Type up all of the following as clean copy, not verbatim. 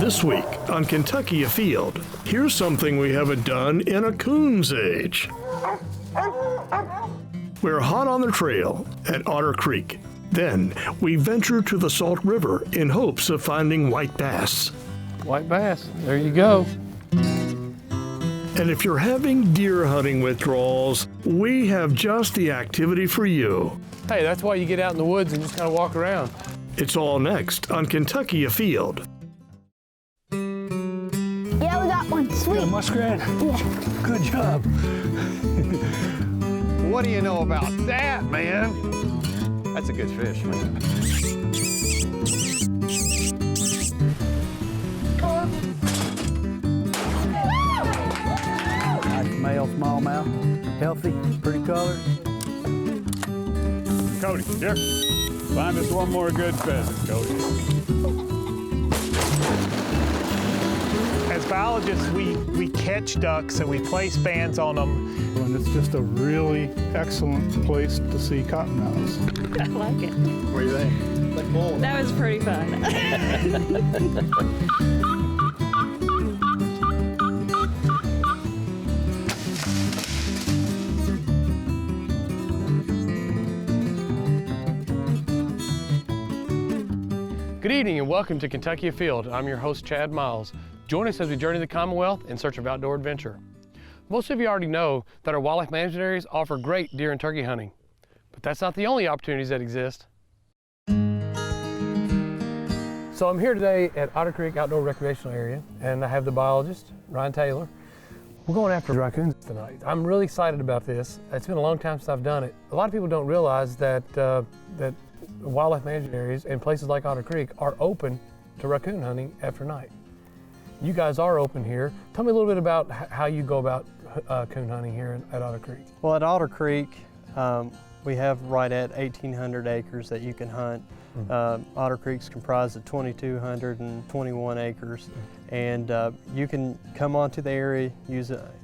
This week on Kentucky Afield, here's something we haven't done in a coon's age. We're hot on the trail at Otter Creek. Then we venture to the Salt River in hopes of finding white bass. White bass, there you go. And if you're having deer hunting withdrawals, we have just the activity for you. Hey, that's why you get out in the woods and just kind of walk around. It's all next on Kentucky Afield. Yeah, we got one. Sweet. A muskrat? Yeah. Good job. What do you know about that, man? That's a good fish, man. Nice male smallmouth. Healthy, pretty colors. Cody, here. Find us one more good pheasant, Cody. As biologists, we catch ducks and we place bands on them. And it's just a really excellent place to see cottonmouths. I like it. What do you think? That was pretty fun. Good evening and welcome to Kentucky Afield. I'm your host, Chad Miles. Join us as we journey the Commonwealth in search of outdoor adventure. Most of you already know that our wildlife management areas offer great deer and turkey hunting, but that's not the only opportunities that exist. So I'm here today at Otter Creek Outdoor Recreational Area, and I have the biologist, Ryan Taylor. We're going after raccoons tonight. I'm really excited about this. It's been a long time since I've done it. A lot of people don't realize that that wildlife management areas and places like Otter Creek are open to raccoon hunting after night. You guys are open here. Tell me a little bit about how you go about coon hunting here at Otter Creek. Well, at Otter Creek, we have right at 1,800 acres that you can hunt. Otter Creek's comprised of 2,221 acres, and you can come onto the area,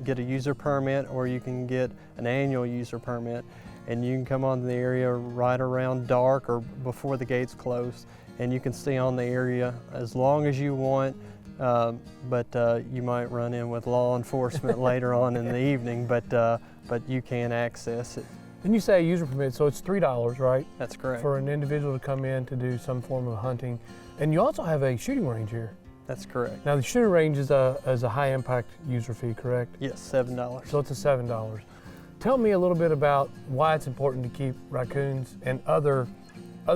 get a user permit, or you can get an annual user permit, and you can come onto the area right around dark or before the gates close, and you can stay on the area as long as you want. But you might run in with law enforcement later on in the evening, but you can access it. And you say a user permit, so it's $3, right? That's correct. For an individual to come in to do some form of hunting. And you also have a shooting range here. That's correct. Now the shooting range is a high impact user fee, correct? Yes, $7. So it's a $7. Tell me a little bit about why it's important to keep raccoons and other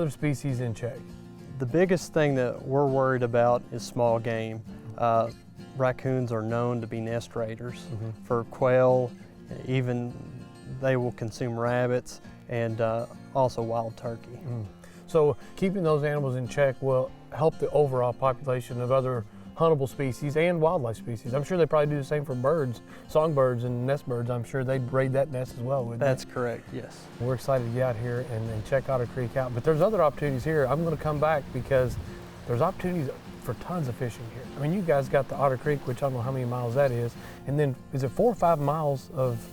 species in check. The biggest thing that we're worried about is small game. Raccoons are known to be nest raiders for quail. Even they will consume rabbits and also wild turkey. So keeping those animals in check will help the overall population of other huntable species and wildlife species. I'm sure they probably do the same for birds, songbirds and nest birds. I'm sure they'd raid that nest as well, wouldn't they? That's correct, yes. We're excited to get out here and check Otter Creek out. But there's other opportunities here. I'm going to come back because there's opportunities for tons of fishing here. I mean, you guys got the Otter Creek, which I don't know how many miles that is, and then is it 4 or 5 miles of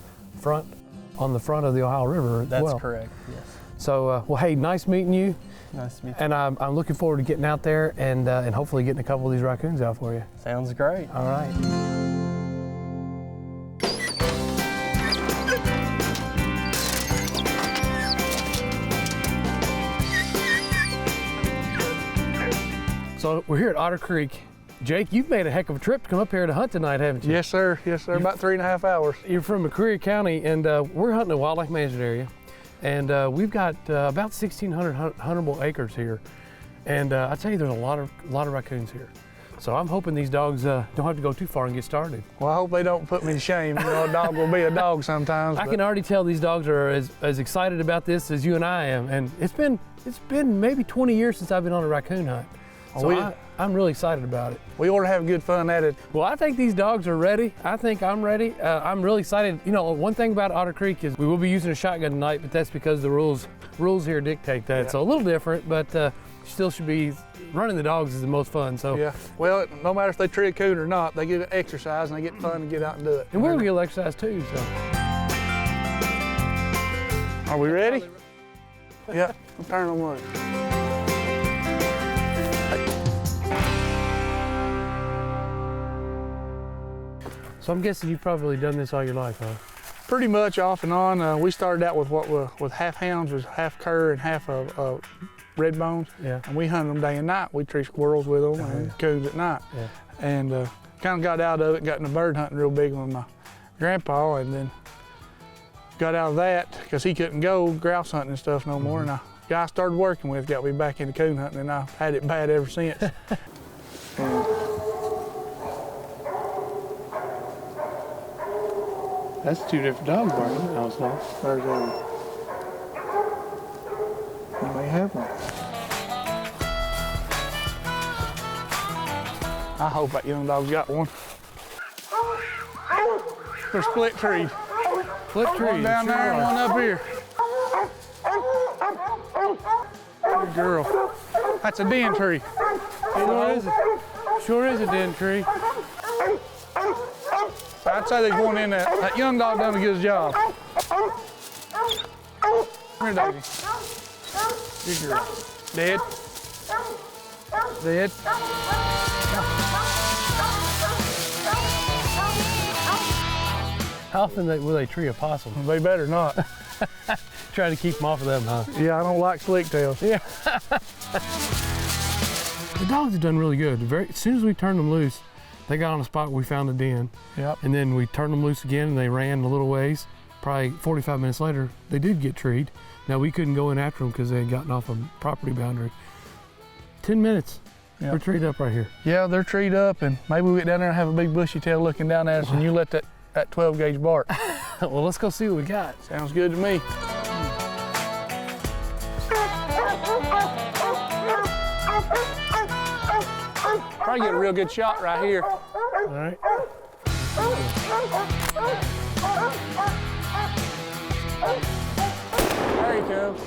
on the front of the Ohio River as well? That's correct, yes. So, well, hey, nice meeting you. Nice to meet you. And I'm looking forward to getting out there and hopefully getting a couple of these raccoons out for you. Sounds great. All right. So we're here at Otter Creek. Jake, you've made a heck of a trip to come up here to hunt tonight, haven't you? Yes, sir. Yes, sir. About 3.5 hours. You're from McCreary County, and we're hunting a wildlife management area. And we've got about 1,600 huntable acres here. And I tell you, there's a lot of raccoons here. So I'm hoping these dogs don't have to go too far and get started. Well, I hope they don't put me to shame. You know, a dog will be a dog sometimes. I can already tell these dogs are as excited about this as you and I am. And it's been maybe 20 years since I've been on a raccoon hunt. So I'm really excited about it. We ought to have good fun at it. Well, I think these dogs are ready. I think I'm ready. I'm really excited. You know, one thing about Otter Creek is we will be using a shotgun tonight, but that's because the rules here dictate that. Yeah. So a little different, but still should be running the dogs is the most fun. So yeah. Well, no matter if they tree a coon or not, they get exercise and they get fun and get out and do it. And we're gonna get exercise too. So. Are we ready? Yeah. I'm turning on one. So I'm guessing you've probably done this all your life, huh? Pretty much off and on. We started out with with half hounds, was half cur and half red bones. Yeah. And we hunted them day and night. We tree squirrels with them and coons at night. Yeah. And kind of got out of it, got into bird hunting real big with my grandpa, and then got out of that because he couldn't go grouse hunting and stuff no more. And a guy I started working with got me back into coon hunting, and I've had it bad ever since. That's two different dogs barking. I was like, There's you may have one. I hope that young dog's got one. They're split trees. Split trees. One down there and one up here. Good girl. That's a den tree. Sure is a den tree. I'd say there's one in there. That young dog done a good job. Come here, Davey. Good girl. Dead. Dead. How often will they tree a possum? They better not. Trying to keep them off of them, huh? Yeah, I don't like slick tails. Yeah. The dogs have done really good. As soon as we turned them loose, they got on a spot where we found a den. Yep. And then we turned them loose again and they ran a little ways. Probably 45 minutes later, they did get treed. Now we couldn't go in after them because they had gotten off a property boundary. 10 minutes, Yep. We're treed up right here. Yeah, they're treed up, and maybe we get down there and have a big bushy tail looking down at us, and you let that 12 gauge bark. Well, let's go see what we got. Sounds good to me. Probably get a real good shot right here. All right. There he comes.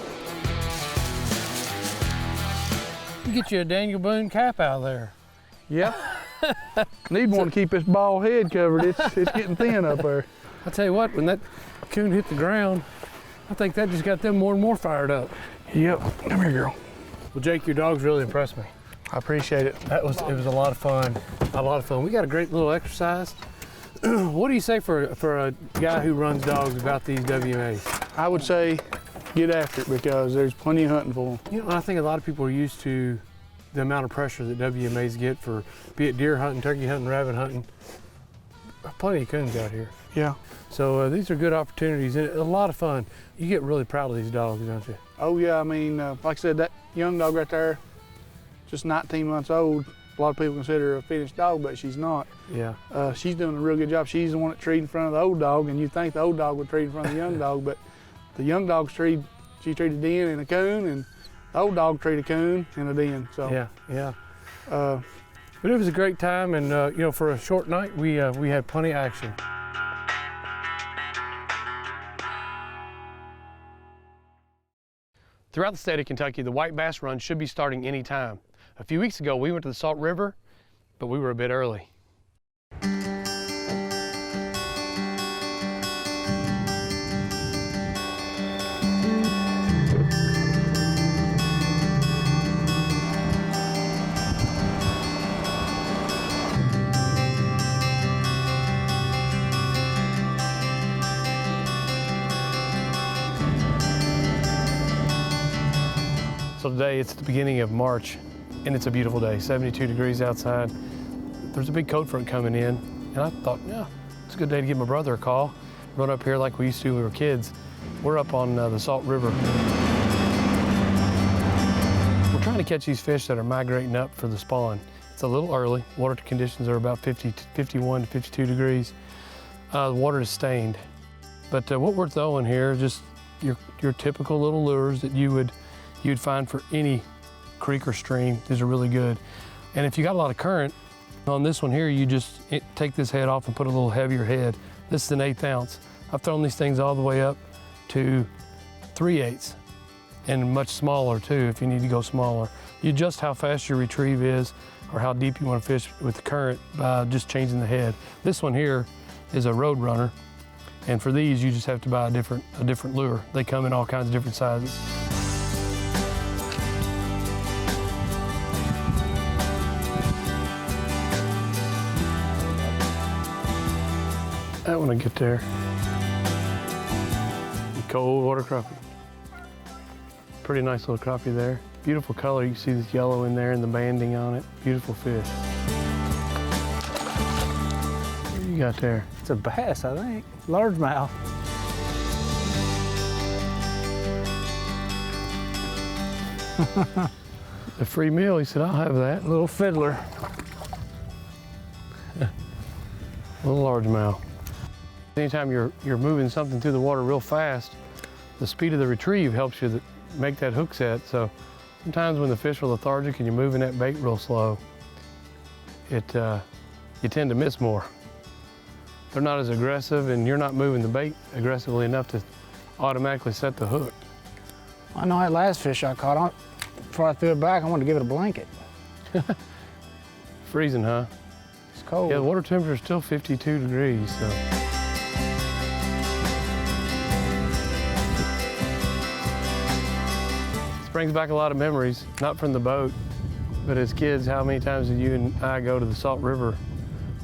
Get you a Daniel Boone cap out there. Yep. Need one to keep this bald head covered. It's getting thin up there. I'll tell you what, when that coon hit the ground, I think that just got them more and more fired up. Yep. Come here, girl. Well, Jake, your dogs really impressed me. I appreciate it. It was a lot of fun. A lot of fun. We got a great little exercise. What do you say for a guy who runs dogs about these WMAs? I would say get after it because there's plenty of hunting for them. You know, I think a lot of people are used to the amount of pressure that WMAs get for, be it deer hunting, turkey hunting, rabbit hunting. Plenty of coons out here. Yeah. So these are good opportunities and a lot of fun. You get really proud of these dogs, don't you? Oh yeah, I mean, like I said, that young dog right there, just 19 months old. A lot of people consider her a finished dog, but she's not. Yeah. She's doing a real good job. She's the one that treed in front of the old dog, and you'd think the old dog would treat in front of the young dog, but the young dog's treed, she treated a den and a coon, and the old dog treated a coon and a den. So Yeah. But it was a great time, and you know, for a short night, we had plenty of action. Throughout the state of Kentucky, the white bass run should be starting any time. A few weeks ago, we went to the Salt River, but we were a bit early. So today it's the beginning of March and it's a beautiful day, 72 degrees outside. There's a big cold front coming in and I thought, yeah, it's a good day to give my brother a call. Run up here like we used to when we were kids. We're up on the Salt River. We're trying to catch these fish that are migrating up for the spawn. It's a little early. Water conditions are about 51 to 52 degrees. The water is stained. But what we're throwing here is just your typical little lures that you'd find for any creek or stream. These are really good. And if you got a lot of current, on this one here, you just take this head off and put a little heavier head. This is an 1/8 ounce. I've thrown these things all the way up to 3/8 and much smaller too if you need to go smaller. You adjust how fast your retrieve is or how deep you want to fish with the current by just changing the head. This one here is a road runner. And for these, you just have to buy a different lure. They come in all kinds of different sizes. That one will get there. Cold water crappie. Pretty nice little crappie there. Beautiful color. You can see this yellow in there and the banding on it. Beautiful fish. What do you got there? It's a bass, I think. Largemouth. A free meal. He said, I'll have that. Little fiddler. Little largemouth. Anytime you're moving something through the water real fast, the speed of the retrieve helps you make that hook set. So sometimes when the fish are lethargic and you're moving that bait real slow, you tend to miss more. They're not as aggressive and you're not moving the bait aggressively enough to automatically set the hook. I know that last fish I caught on, before I threw it back, I wanted to give it a blanket. Freezing, huh? It's cold. Yeah, the water temperature is still 52 degrees, so. This brings back a lot of memories, not from the boat, but as kids, how many times did you and I go to the Salt River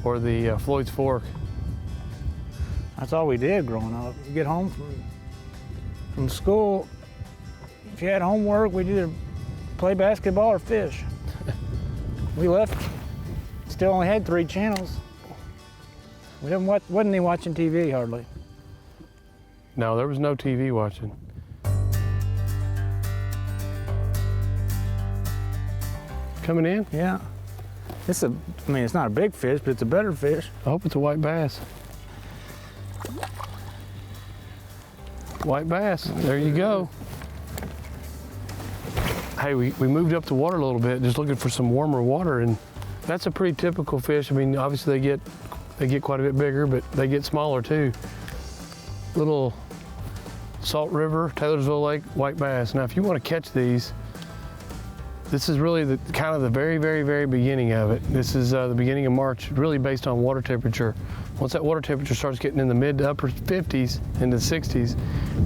or the Floyd's Fork? That's all we did growing up. You get home from school, if you had homework, we'd either play basketball or fish. We left, still only had 3 channels. We wasn't even watching TV hardly. No, there was no TV watching. Coming in? Yeah. I mean, it's not a big fish, but it's a better fish. I hope it's a white bass. White bass, there you go. Hey, we moved up the water a little bit, just looking for some warmer water, and that's a pretty typical fish. I mean, obviously they get quite a bit bigger, but they get smaller too. Little Salt River, Taylorsville Lake, white bass. Now, if you want to catch these, this is really kind of the very, very, very beginning of it. This is the beginning of March, really based on water temperature. Once that water temperature starts getting in the mid to upper 50s, into the 60s,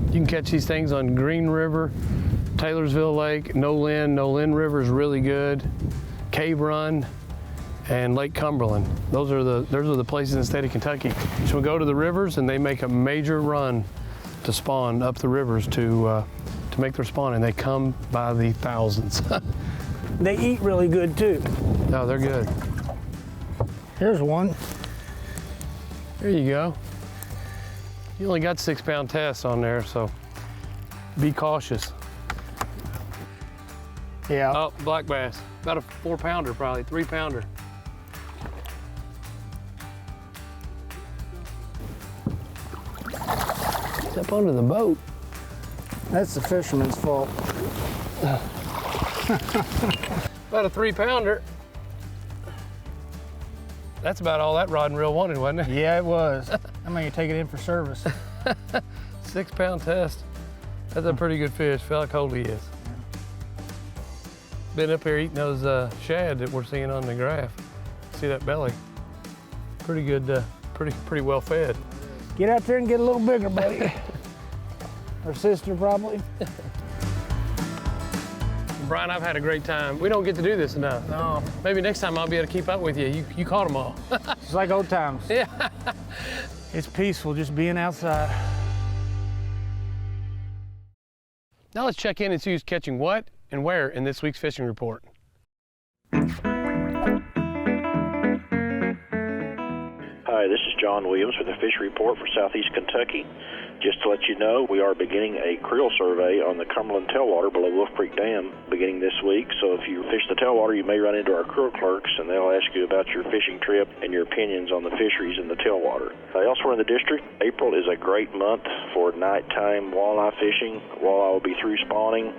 you can catch these things on Green River, Taylorsville Lake, Nolin River is really good, Cave Run, and Lake Cumberland. Those are the places in the state of Kentucky. So we go to the rivers and they make a major run to spawn up the rivers to make their spawn, and they come by the thousands. They eat really good too. No, they're good. Here's one. There you go. You only got 6-pound tests on there, so be cautious. Yeah. Oh, black bass. About a 4-pounder probably, 3-pounder. It's up under the boat. That's the fisherman's fault. About a 3-pounder. That's about all that rod and reel wanted, wasn't it? Yeah, it was. I mean, you take it in for service. 6-pound test. That's a pretty good fish. Feel how cold he is. Been up here eating those shad that we're seeing on the graph. See that belly? Pretty good, pretty well fed. Get out there and get a little bigger, buddy. Her sister, probably. Brian, I've had a great time. We don't get to do this enough. No. Maybe next time I'll be able to keep up with you. You caught them all. It's like old times. Yeah. It's peaceful just being outside. Now let's check in and see who's catching what and where in this week's fishing report. Hi, this is John Williams with the Fish Report for Southeast Kentucky. Just to let you know, we are beginning a creel survey on the Cumberland tailwater below Wolf Creek Dam beginning this week. So if you fish the tailwater, you may run into our creel clerks, and they'll ask you about your fishing trip and your opinions on the fisheries in the tailwater. Elsewhere in the district, April is a great month for nighttime walleye fishing. Walleye will be through spawning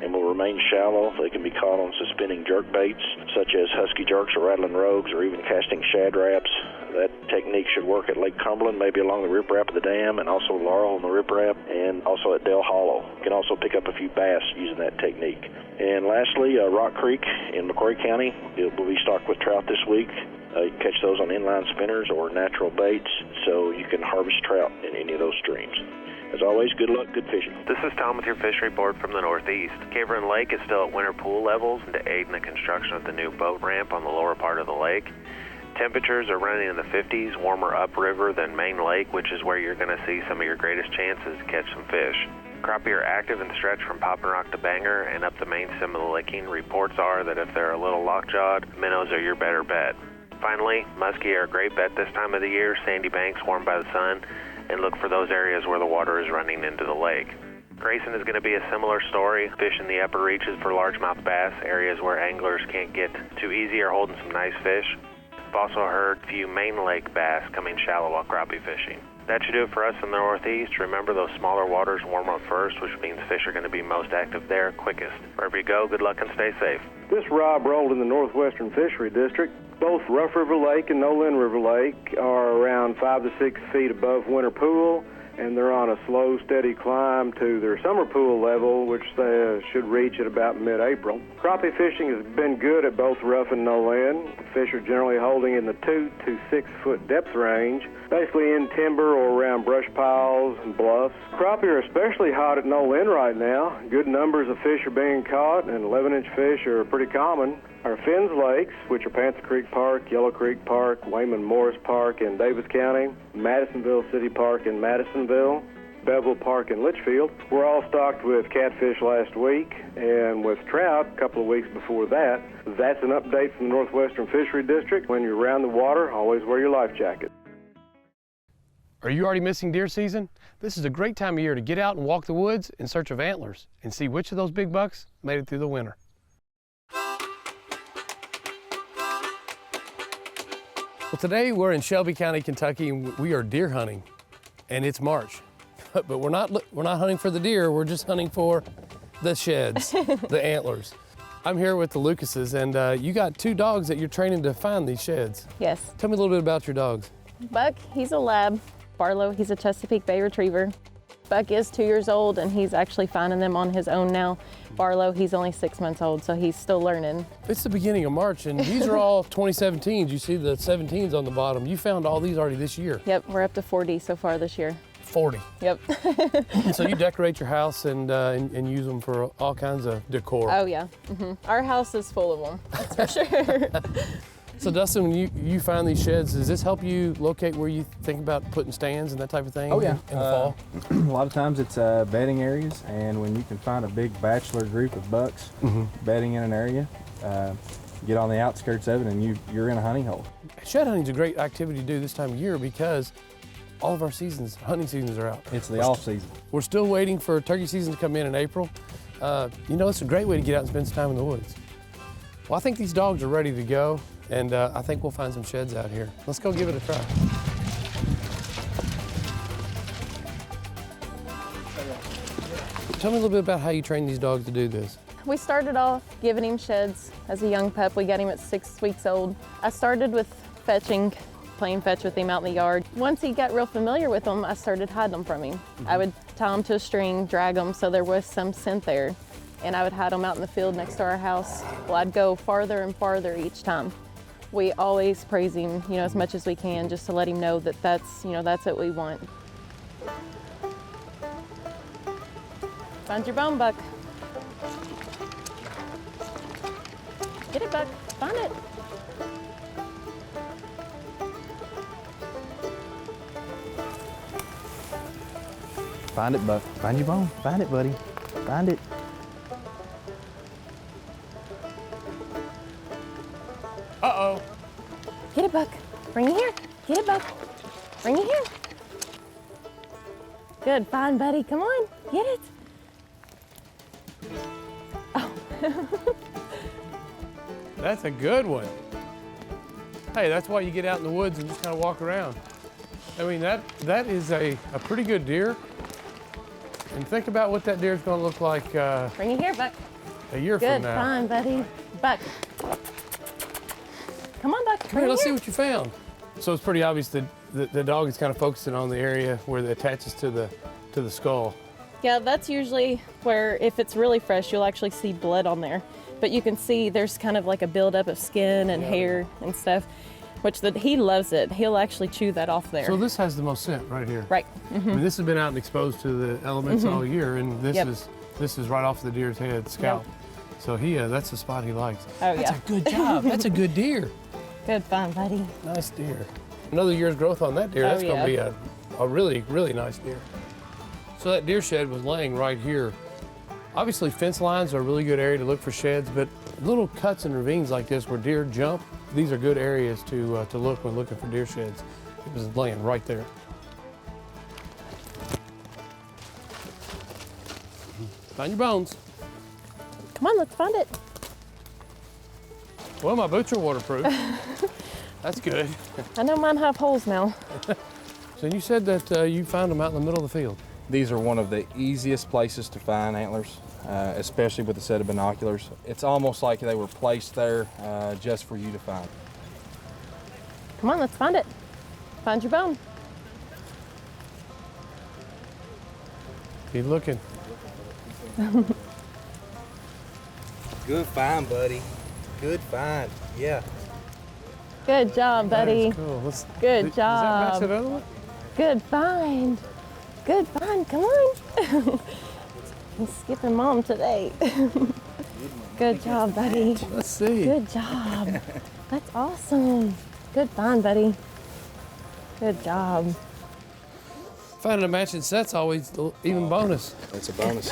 and will remain shallow. They can be caught on suspending jerk baits, such as husky jerks or rattling rogues, or even casting shad raps. That technique should work at Lake Cumberland, maybe along the riprap of the dam, and also Laurel on the riprap, and also at Dale Hollow. You can also pick up a few bass using that technique. And lastly, Rock Creek in McCoy County, it will be stocked with trout this week. You can catch those on inline spinners or natural baits, so you can harvest trout in any of those streams. As always, good luck, good fishing. This is Tom with your fish report from the Northeast. Cave Run Lake is still at winter pool levels to aid in the construction of the new boat ramp on the lower part of the lake. Temperatures are running in the 50s, warmer upriver than Main Lake, which is where you're going to see some of your greatest chances to catch some fish. Crappie are active in the stretch from Poppin' Rock to Banger and up the main stem of the Licking. Reports are that if they're a little lockjawed, minnows are your better bet. Finally, muskie are a great bet this time of the year. Sandy banks warmed by the sun, and look for those areas where the water is running into the lake. Grayson is going to be a similar story. Fish in the upper reaches for largemouth bass, areas where anglers can't get too easy, are holding some nice fish. I've also heard a few Main Lake bass coming shallow while crappie fishing. That should do it for us in the Northeast. Remember, those smaller waters warm up first, which means fish are going to be most active there quickest. Wherever you go, good luck and stay safe. This Rob rolled in the Northwestern Fishery District. Both Rough River Lake and Nolin River Lake are around 5 to 6 feet above winter pool, and they're on a slow, steady climb to their summer pool level, which they should reach at about mid-April. Crappie fishing has been good at both Rough and Nolin. Fish are generally holding in the 2 to 6 foot depth range, basically in timber or around brush piles and bluffs. Crappie are especially hot at Nolin right now. Good numbers of fish are being caught, and 11-inch fish are pretty common. Our Finns Lakes, which are Panther Creek Park, Yellow Creek Park, Wayman Morris Park in Davis County, Madisonville City Park in Madisonville, Bevel Park in Litchfield, were all stocked with catfish last week, and with trout a couple of weeks before that. That's an update from the Northwestern Fishery District. When you're around the water, always wear your life jacket. Are you already missing deer season? This is a great time of year to get out and walk the woods in search of antlers and see which of those big bucks made it through the winter. Well, today we're in Shelby County, Kentucky, and we are deer hunting, and it's March. But we're not hunting for the deer, we're just hunting for the sheds, the antlers. I'm here with the Lucases, and you got 2 dogs that you're training to find these sheds. Yes. Tell me a little bit about your dogs. Buck, he's a lab. Barlow, he's a Chesapeake Bay Retriever. Buck is 2 years old, and he's actually finding them on his own now. Barlow, he's only 6 months old, so he's still learning. It's the beginning of March, and these are all 2017s. You see the 17s on the bottom. You found all these already this year. Yep, we're up to 40 so far this year. 40. Yep. So you decorate your house and use them for all kinds of decor. Oh yeah. Our house is full of them, that's for sure. So Dustin, when you find these sheds, does this help you locate where you think about putting stands and that type of thing? Oh yeah. In the fall? A lot of times it's bedding areas, and when you can find a big bachelor group of bucks bedding in an area, get on the outskirts of it and you're in a hunting hole. Shed hunting is a great activity to do this time of year because all of our hunting seasons are out. It's the off season. We're still waiting for turkey season to come in April. You know, it's a great way to get out and spend some time in the woods. Well, I think these dogs are ready to go, and I think we'll find some sheds out here. Let's go give it a try. Tell me a little bit about how you train these dogs to do this. We started off giving him sheds as a young pup. We got him at 6 weeks old. I started with fetching, playing fetch with him out in the yard. Once he got real familiar with them, I started hiding them from him. I would tie them to a string, drag them so there was some scent there, and I would hide them out in the field next to our house. Well, I'd go farther and farther each time. We always praise him, you know, as much as we can, just to let him know that that's what we want. Find your bone, Buck. Get it, Buck. Find it. Find it, Buck. Find your bone. Find it, buddy. Find it. Uh-oh. Get it, Buck. Bring it here. Get it, Buck. Bring it here. Good. Fine, buddy. Come on. Get it. Oh. That's a good one. Hey, that's why you get out in the woods and just kind of walk around. I mean, that is a pretty good deer. And think about what that deer is going to look like Bring it here, Buck. a year Good. from now. Fine, buddy. Buck. Come on, Buck. Come here, let's see what you found. So it's pretty obvious that the dog is kind of focusing on the area where it attaches to the skull. Yeah, that's usually where, if it's really fresh, you'll actually see blood on there. But you can see there's kind of like a buildup of skin and hair and stuff, which he loves it. He'll actually chew that off there. So this has the most scent right here. Right. I mean, this has been out and exposed to the elements all year, and this is right off the deer's head, scalp. So that's the spot he likes. Oh, That's a good job. That's a good deer. Good fun, buddy. Nice deer. Another year's growth on that deer. That's going to be a really, really nice deer. So that deer shed was laying right here. Obviously, fence lines are a really good area to look for sheds, but little cuts and ravines like this where deer jump, these are good areas to look when looking for deer sheds. It was laying right there. Find your bones. Come on, let's find it. Well, my boots are waterproof. That's good. I know mine have holes now. So you said that you found them out in the middle of the field. These are one of the easiest places to find antlers, especially with a set of binoculars. It's almost like they were placed there just for you to find. Come on, let's find it. Find your bone. Keep looking. Good find, buddy. Good find. Yeah. Good job, buddy. That is cool. Good Does that match job. that other one? Good find. Good find. Come on. I'm skipping mom today. Good job, buddy. Let's see. Good job. That's awesome. Good find, buddy. Good job. Finding a matching set's always even bonus. It's a bonus.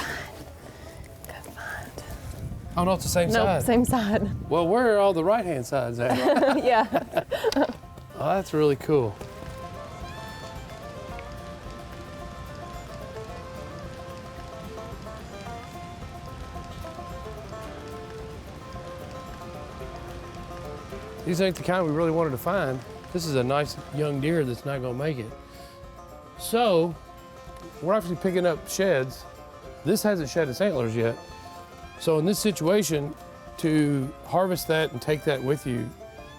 Oh, no, it's the same Nope, side. same side. Well, where are all the right-hand sides at? Yeah. Oh, that's really cool. These ain't the kind we really wanted to find. This is a nice young deer that's not gonna make it. So, we're actually picking up sheds. This hasn't shed its antlers yet. So in this situation, to harvest that and take that with you,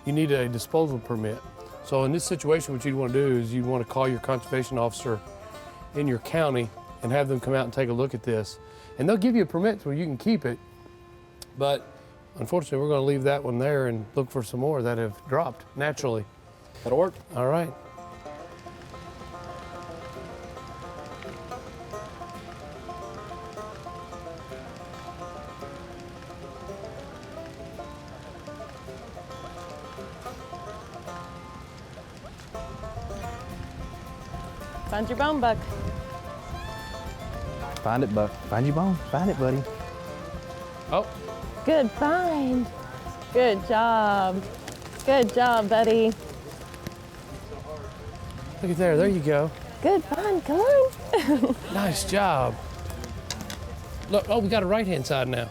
you need a disposal permit. So in this situation, what you'd want to do is you'd want to call your conservation officer in your county and have them come out and take a look at this. And they'll give you a permit where you can keep it, but unfortunately, we're going to leave that one there and look for some more that have dropped naturally. That'll work. All right. Find your bone, Buck. Find it, Buck. Find your bone. Find it, buddy. Oh. Good find. Good job. Good job, buddy. Look at there. There you go. Good find. Come on. Nice job. Look, oh, we got a right-hand side now.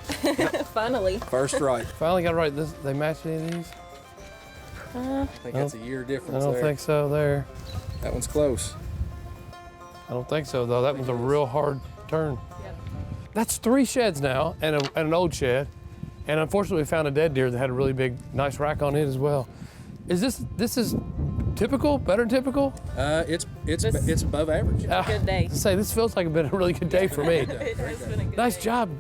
Finally. First right. Finally got it right. They match any of these? I think that's a year difference I don't there. think so there. That one's close. I don't think so, though. That one's a real hard turn. Yep. That's 3 sheds now and an old shed. And unfortunately, we found a dead deer that had a really big, nice rack on it as well. Is this is typical? Better than typical? It's above average. Good day. Say, this feels like it's been a really good day for me. It has been a good Nice day. job.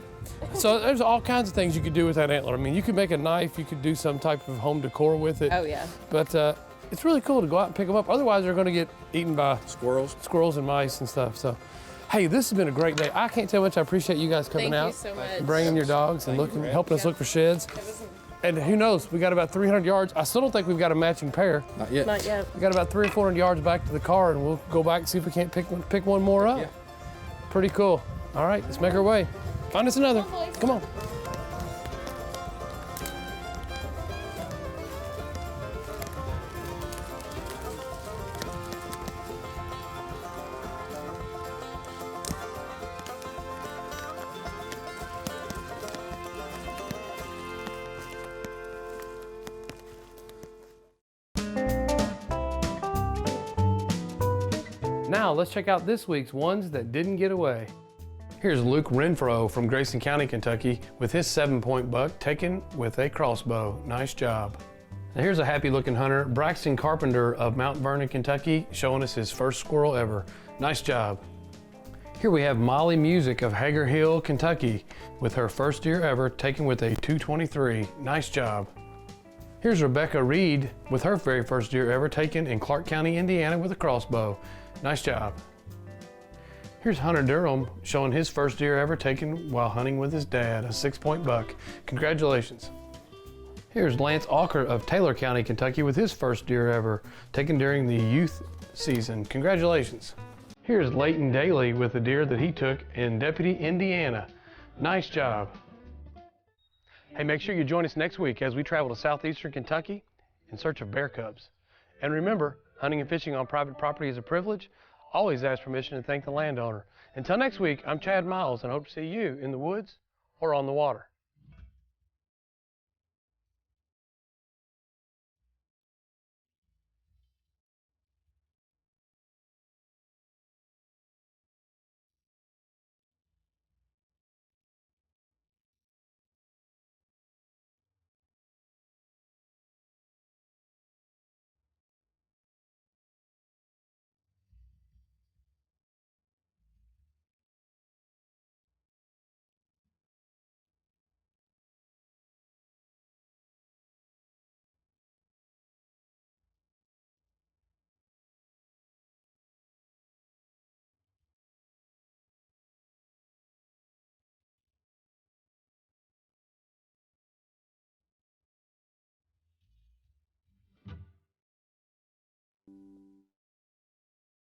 So there's all kinds of things you could do with that antler. I mean, you could make a knife, you could do some type of home decor with it. Oh, yeah. But it's really cool to go out and pick them up. Otherwise, they're going to get eaten by squirrels and mice and stuff. So, hey, this has been a great day. I can't tell how much I appreciate you guys coming out, Thank you so much. bringing your dogs and helping us look for sheds. And who knows? We got about 300 yards. I still don't think we've got a matching pair. Not yet. Not yet. We got about 300 or 400 yards back to the car, and we'll go back and see if we can't pick one more up. Yeah. Pretty cool. All right, let's make our way. Find us another. Come on. Now let's check out this week's ones that didn't get away. Here's Luke Renfro from Grayson County, Kentucky with his 7-point buck taken with a crossbow. Nice job. Now here's a happy looking hunter, Braxton Carpenter of Mount Vernon, Kentucky, showing us his first squirrel ever. Nice job. Here we have Molly Music of Hager Hill, Kentucky with her first deer ever taken with a .223. Nice job. Here's Rebecca Reed with her very first deer ever taken in Clark County, Indiana with a crossbow. Nice job. Here's Hunter Durham showing his first deer ever taken while hunting with his dad, a 6-point buck. Congratulations. Here's Lance Alker of Taylor County, Kentucky with his first deer ever taken during the youth season. Congratulations. Here's Leighton Daly with a deer that he took in Deputy, Indiana. Nice job. Hey, make sure you join us next week as we travel to southeastern Kentucky in search of bear cubs. And remember, hunting and fishing on private property is a privilege. Always ask permission and thank the landowner. Until next week, I'm Chad Miles and hope to see you in the woods or on the water.